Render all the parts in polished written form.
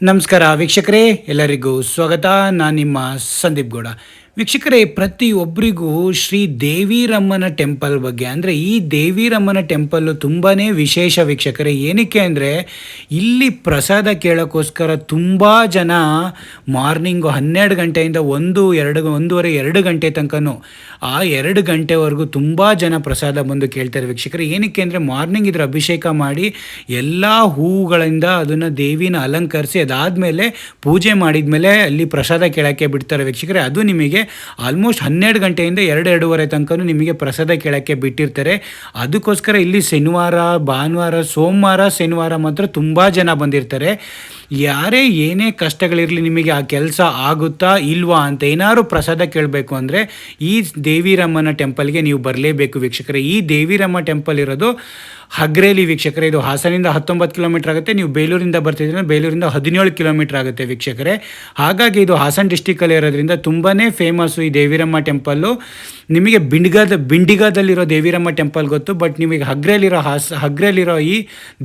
ನಮಸ್ಕಾರ ವೀಕ್ಷಕರೇ, ಎಲ್ಲರಿಗೂ ಸ್ವಾಗತ. ನಾನು ನಿಮ್ಮ ಸಂದೀಪ್ ಗೌಡ. ವೀಕ್ಷಕರೇ, ಪ್ರತಿಯೊಬ್ಬರಿಗೂ ಶ್ರೀ ದೇವಿರಮ್ಮನ ಟೆಂಪಲ್ ಬಗ್ಗೆ ಅಂದರೆ ಈ ದೇವಿರಮ್ಮನ ಟೆಂಪಲ್ಲು ತುಂಬಾ ವಿಶೇಷ ವೀಕ್ಷಕರೇ. ಏನಕ್ಕೆ ಅಂದರೆ ಇಲ್ಲಿ ಪ್ರಸಾದ ಕೇಳೋಕ್ಕೋಸ್ಕರ ತುಂಬ ಜನ ಮಾರ್ನಿಂಗು 12 ಗಂಟೆಯಿಂದ 1-2 ಗಂಟೆ ತನಕನೂ ಆ 2 ಗಂಟೆವರೆಗೂ ತುಂಬ ಜನ ಪ್ರಸಾದ ಬಂದು ಕೇಳ್ತಾರೆ ವೀಕ್ಷಕರೇ. ಏನಕ್ಕೆ ಅಂದರೆ ಮಾರ್ನಿಂಗ್ ಇದ್ರ ಅಭಿಷೇಕ ಮಾಡಿ ಎಲ್ಲ ಹೂವುಗಳಿಂದ ಅದನ್ನು ದೇವಿನ ಅಲಂಕರಿಸಿ ಅದಾದಮೇಲೆ ಪೂಜೆ ಮಾಡಿದ ಮೇಲೆ ಅಲ್ಲಿ ಪ್ರಸಾದ ಕೇಳೋಕ್ಕೆ ಬಿಡ್ತಾರೆ ವೀಕ್ಷಕರೇ. ಅದು ನಿಮಗೆ ಆಲ್ಮೋಸ್ಟ್ 12 ಗಂಟೆಯಿಂದ 2-2:30 ತನಕ ನಿಮಗೆ ಪ್ರಸಾದ ಕೇಳೋಕ್ಕೆ ಬಿಟ್ಟಿರ್ತಾರೆ. ಅದಕ್ಕೋಸ್ಕರ ಇಲ್ಲಿ ಶನಿವಾರ, ಭಾನುವಾರ, ಸೋಮವಾರ, ಶನಿವಾರ ಮಾತ್ರ ತುಂಬ ಜನ ಬಂದಿರ್ತಾರೆ. ಯಾರೇ ಏನೇ ಕಷ್ಟಗಳಿರಲಿ, ನಿಮಗೆ ಆ ಕೆಲಸ ಆಗುತ್ತಾ ಇಲ್ವಾ ಅಂತ ಏನಾದ್ರು ಪ್ರಸಾದ ಕೇಳಬೇಕು ಅಂದರೆ ಈ ದೇವಿರಮ್ಮನ ಟೆಂಪಲ್ಗೆ ನೀವು ಬರಲೇಬೇಕು ವೀಕ್ಷಕರೇ. ಈ ದೇವಿರಮ್ಮ ಟೆಂಪಲ್ ಇರೋದು ಹಗ್ರೇಲಿ ವೀಕ್ಷಕರೇ. ಇದು ಹಾಸನಿಂದ 19 ಕಿಲೋಮೀಟರ್ ಆಗುತ್ತೆ. ನೀವು ಬೇಲೂರಿಂದ ಬರ್ತಿದ್ರೆ ಬೇಲೂರಿಂದ 17 ಕಿಲೋಮೀಟರ್ ಆಗುತ್ತೆ ವೀಕ್ಷಕರೇ. ಹಾಗಾಗಿ ಇದು ಹಾಸನ ಡಿಸ್ಟಿಕಲ್ಲಿ ಇರೋದ್ರಿಂದ ತುಂಬಾ ಫೇಮಸ್ಸು ಈ ದೇವಿರಮ್ಮ ಟೆಂಪಲ್ಲು. ನಿಮಗೆ ಬಿಂಡಿಗಾದಲ್ಲಿರೋ ದೇವಿರಮ್ಮ ಟೆಂಪಲ್ ಗೊತ್ತು, ಬಟ್ ನಿಮಗೆ ಹಗ್ರೇಲಿರೋ ಈ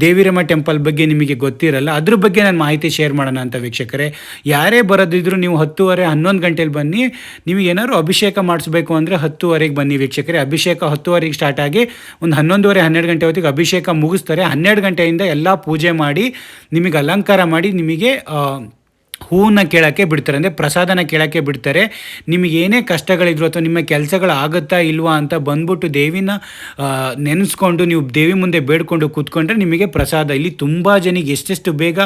ದೇವಿರಮ್ಮ ಟೆಂಪಲ್ ಬಗ್ಗೆ ನಿಮಗೆ ಗೊತ್ತಿರಲ್ಲ. ಅದ್ರ ಬಗ್ಗೆ ನಾನು ಮಾಹಿತಿ ಶೇರ್ ಮಾಡೋಣ ಅಂತ ವೀಕ್ಷಕರೇ. ಯಾರೇ ಬರೋದಿದ್ರು ನೀವು 10:30, 11 ಗಂಟೆಲಿ ಬನ್ನಿ. ನೀವು ಏನಾದ್ರು ಅಭಿಷೇಕ ಮಾಡಿಸ್ಬೇಕು ಅಂದರೆ 10:30ಗೆ ಬನ್ನಿ ವೀಕ್ಷಕರೇ. ಅಭಿಷೇಕ 10:30ಗೆ ಸ್ಟಾರ್ಟ್ ಆಗಿ ಒಂದು 11:30, 12 ಗಂಟೆ ಹೊತ್ತಿಗೆ ಅಭಿಷೇಕ ಮುಗಿಸ್ತಾರೆ. 12 ಗಂಟೆಯಿಂದ ಎಲ್ಲ ಪೂಜೆ ಮಾಡಿ ನಿಮಗೆ ಅಲಂಕಾರ ಮಾಡಿ ನಿಮಗೆ ಹೂವನ್ನ ಕೇಳೋಕ್ಕೆ ಬಿಡ್ತಾರೆ, ಅಂದರೆ ಪ್ರಸಾದನ ಕೇಳೋಕ್ಕೆ ಬಿಡ್ತಾರೆ. ನಿಮಗೆ ಏನೇ ಕಷ್ಟಗಳಿದ್ರು ಅಥವಾ ನಿಮ್ಮ ಕೆಲಸಗಳು ಆಗುತ್ತಾ ಇಲ್ವಾ ಅಂತ ಬಂದ್ಬಿಟ್ಟು ದೇವಿನ ನೆನೆಸ್ಕೊಂಡು ನೀವು ದೇವಿ ಮುಂದೆ ಬೇಡ್ಕೊಂಡು ಕೂತ್ಕೊಂಡ್ರೆ ನಿಮಗೆ ಪ್ರಸಾದ ಇಲ್ಲಿ ತುಂಬ ಜನಿಗೆ ಎಷ್ಟೆಷ್ಟು ಬೇಗ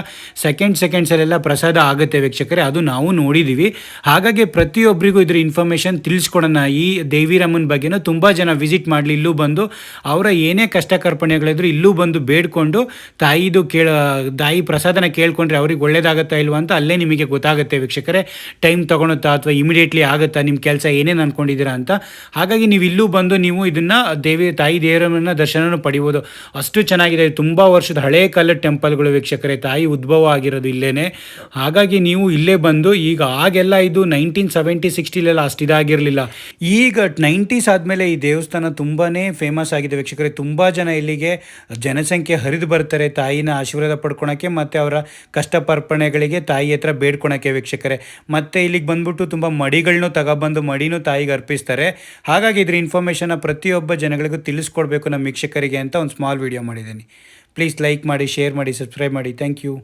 ಸೆಕೆಂಡ್ಸಲ್ಲೆಲ್ಲ ಪ್ರಸಾದ ಆಗುತ್ತೆ ವೀಕ್ಷಕರೇ. ಅದು ನಾವು ನೋಡಿದ್ದೀವಿ. ಹಾಗಾಗಿ ಪ್ರತಿಯೊಬ್ಬರಿಗೂ ಇದ್ರ ಇನ್ಫಾರ್ಮೇಷನ್ ತಿಳಿಸ್ಕೊಡೋಣ. ಈ ದೇವಿರಮ್ಮನ ಬಗ್ಗೆನೂ ತುಂಬ ಜನ ವಿಸಿಟ್ ಮಾಡಲಿ, ಇಲ್ಲೂ ಬಂದು ಅವರ ಏನೇ ಕಷ್ಟ ಕಾರ್ಪಣ್ಯಗಳಿದ್ರು ಇಲ್ಲೂ ಬಂದು ಬೇಡ್ಕೊಂಡು ತಾಯಿ ಪ್ರಸಾದನ ಕೇಳ್ಕೊಂಡ್ರೆ ಅವ್ರಿಗೆ ಒಳ್ಳೇದಾಗತ್ತಾ ಇಲ್ವಾ ಅಂತ ಅಲ್ಲೇ ನಿಮಗೆ ಗೊತ್ತಾಗುತ್ತೆ ವೀಕ್ಷಕರೇ. ಟೈಮ್ ತೊಗೊಳುತ್ತಾ ಅಥವಾ ಇಮಿಡಿಯೇಟ್ಲಿ ಆಗುತ್ತಾ ನಿಮ್ಮ ಕೆಲಸ ಏನೇನು ಅಂದ್ಕೊಂಡಿದ್ದೀರಾ ಅಂತ. ಹಾಗಾಗಿ ನೀವು ಇಲ್ಲೂ ಬಂದು ನೀವು ಇದನ್ನು ತಾಯಿ ದೇವರಮ್ಮನ ದರ್ಶನನೂ ಪಡಿಬೋದು. ಅಷ್ಟು ಚೆನ್ನಾಗಿದೆ. ತುಂಬ ವರ್ಷದ ಹಳೇ ಕಾಲದ ಟೆಂಪಲ್ಗಳು ವೀಕ್ಷಕರೇ. ತಾಯಿ ಉದ್ಭವ ಆಗಿರೋದು ಇಲ್ಲೇ. ಹಾಗಾಗಿ ನೀವು ಇಲ್ಲೇ ಬಂದು ಈಗ ಆಗೆಲ್ಲ ಇದು 1970, 60ಲೆಲ್ಲ ಅಷ್ಟು ಇದಾಗಿರಲಿಲ್ಲ. ಈಗ 90s ಆದಮೇಲೆ ಈ ದೇವಸ್ಥಾನ ತುಂಬಾ ಫೇಮಸ್ ಆಗಿದೆ ವೀಕ್ಷಕರೇ. ತುಂಬ ಜನ ಇಲ್ಲಿಗೆ ಜನಸಂಖ್ಯೆ ಹರಿದು ಬರ್ತಾರೆ ತಾಯಿನ ಆಶೀರ್ವಾದ ಪಡ್ಕೊಳಕ್ಕೆ ಮತ್ತು ಅವರ ಕಷ್ಟ ಪರ್ಪಣೆಗಳಿಗೆ ತಾಯಿ ಹತ್ರ ಬೇಡ್ಕೊಳಕ್ಕೆ ವೀಕ್ಷಕರೇ. ಮತ್ತು ಇಲ್ಲಿಗೆ ಬಂದ್ಬಿಟ್ಟು ತುಂಬ ಮಡಿಗಳನ್ನೂ ತಗೊಬಂದು ಮಡಿನೂ ತಾಯಿಗೆ ಅರ್ಪಿಸ್ತಾರೆ. ಹಾಗಾಗಿ ಇದ್ರ ಇನ್ಫಾರ್ಮೇಷನ್ನ ಪ್ರತಿಯೊಬ್ಬ ಜನಗಳಿಗೂ ತಿಳಿಸ್ಕೊಡ್ಬೇಕು ನಮ್ಮ ವೀಕ್ಷಕರಿಗೆ ಅಂತ ಒಂದು ಸ್ಮಾಲ್ ವಿಡಿಯೋ ಮಾಡಿದ್ದೀನಿ. ಪ್ಲೀಸ್ ಲೈಕ್ ಮಾಡಿ, ಶೇರ್ ಮಾಡಿ, ಸಬ್ಸ್ಕ್ರೈಬ್ ಮಾಡಿ. Thank you.